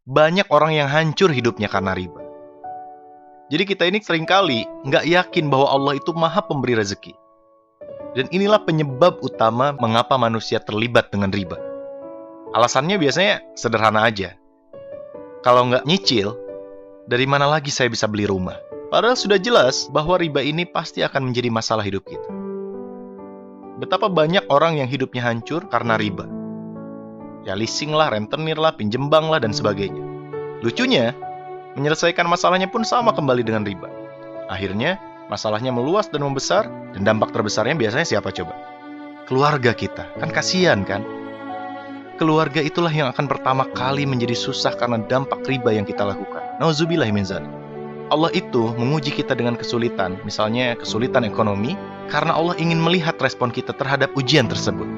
banyak orang yang hancur hidupnya karena riba. Jadi kita ini seringkali nggak yakin bahwa Allah itu maha pemberi rezeki. Dan inilah penyebab utama mengapa manusia terlibat dengan riba. Alasannya biasanya sederhana aja. Kalau nggak nyicil, dari mana lagi saya bisa beli rumah? Padahal sudah jelas bahwa riba ini pasti akan menjadi masalah hidup kita. Betapa banyak orang yang hidupnya hancur karena riba. Ya leasing lah, rentenir lah, pinjem bank lah, dan sebagainya. Lucunya, menyelesaikan masalahnya pun sama kembali dengan riba. Akhirnya, masalahnya meluas dan membesar, dan dampak terbesarnya biasanya siapa coba? Keluarga kita. Kan kasihan kan? Keluarga itulah yang akan pertama kali menjadi susah karena dampak riba yang kita lakukan. Nauzubillah min dzalik. Allah itu menguji kita dengan kesulitan, misalnya kesulitan ekonomi, karena Allah ingin melihat respon kita terhadap ujian tersebut.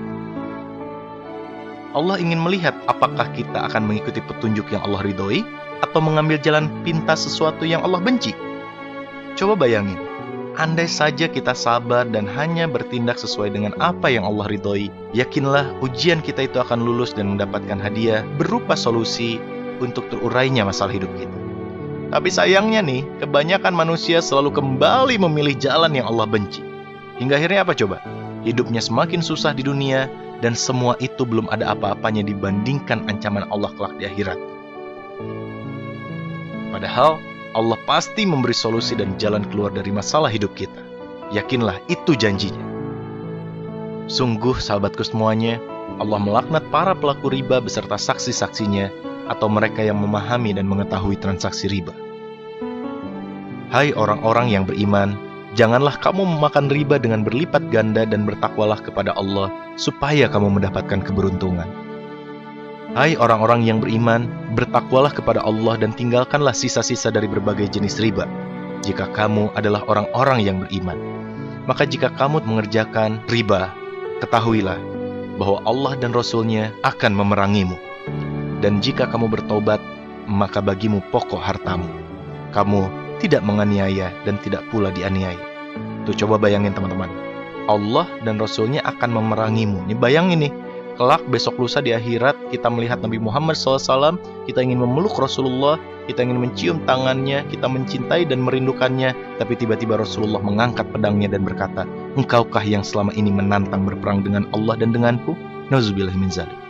Allah ingin melihat apakah kita akan mengikuti petunjuk yang Allah ridhoi atau mengambil jalan pintas sesuatu yang Allah benci. Coba bayangin, andai saja kita sabar dan hanya bertindak sesuai dengan apa yang Allah ridhoi, yakinlah ujian kita itu akan lulus dan mendapatkan hadiah berupa solusi untuk terurainya masalah hidup kita. Tapi sayangnya nih, kebanyakan manusia selalu kembali memilih jalan yang Allah benci. Hingga akhirnya apa coba? Hidupnya semakin susah di dunia, dan semua itu belum ada apa-apanya dibandingkan ancaman Allah kelak di akhirat. Padahal, Allah pasti memberi solusi dan jalan keluar dari masalah hidup kita. Yakinlah, itu janjinya. Sungguh, sahabatku semuanya, Allah melaknat para pelaku riba beserta saksi-saksinya, atau mereka yang memahami dan mengetahui transaksi riba. Hai orang-orang yang beriman, janganlah kamu memakan riba dengan berlipat ganda dan bertakwalah kepada Allah, supaya kamu mendapatkan keberuntungan. Hai orang-orang yang beriman, bertakwalah kepada Allah dan tinggalkanlah sisa-sisa dari berbagai jenis riba, jika kamu adalah orang-orang yang beriman. Maka jika kamu mengerjakan riba, ketahuilah bahwa Allah dan Rasul-Nya akan memerangimu. Dan jika kamu bertobat, maka bagimu pokok hartamu. Kamu tidak menganiaya dan tidak pula dianiaya. Tuh coba bayangin teman-teman, Allah dan Rasul-Nya akan memerangimu. Ini bayangin nih, kelak besok lusa di akhirat kita melihat Nabi Muhammad SAW, kita ingin memeluk Rasulullah, kita ingin mencium tangannya, kita mencintai dan merindukannya, tapi tiba-tiba Rasulullah mengangkat pedangnya dan berkata, engkaukah yang selama ini menantang berperang dengan Allah dan denganku? Nauzubillah min dzalik.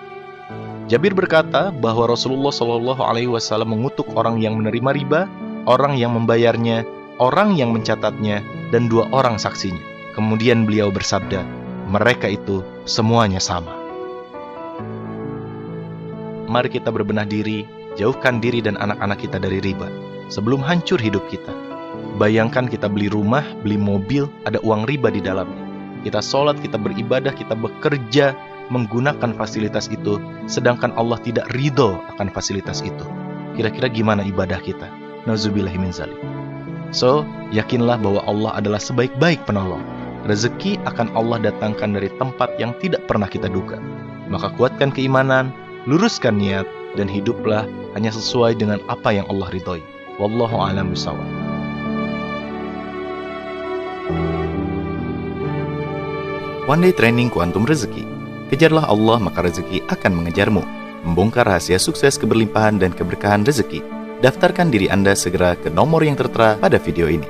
Jabir berkata bahwa Rasulullah SAW mengutuk orang yang menerima riba, orang yang membayarnya, orang yang mencatatnya, dan 2 orang saksinya. Kemudian beliau bersabda, mereka itu semuanya sama. Mari kita berbenah diri, jauhkan diri dan anak-anak kita dari riba, sebelum hancur hidup kita. Bayangkan kita beli rumah, beli mobil, ada uang riba di dalamnya. Kita sholat, kita beribadah, kita bekerja, menggunakan fasilitas itu, sedangkan Allah tidak ridho akan fasilitas itu. Kira-kira gimana ibadah kita? Nauzubillahi min dzalik. So, yakinlah bahwa Allah adalah sebaik-baik penolong. Rezeki akan Allah datangkan dari tempat yang tidak pernah kita duga. Maka kuatkan keimanan, luruskan niat, dan hiduplah hanya sesuai dengan apa yang Allah ridhoi. Wallahu a'lam bishawab. One Day Training Kuantum Rezeki. Kejarlah Allah maka rezeki akan mengejarmu. Membongkar rahasia sukses, keberlimpahan, dan keberkahan rezeki. Daftarkan diri Anda segera ke nomor yang tertera pada video ini.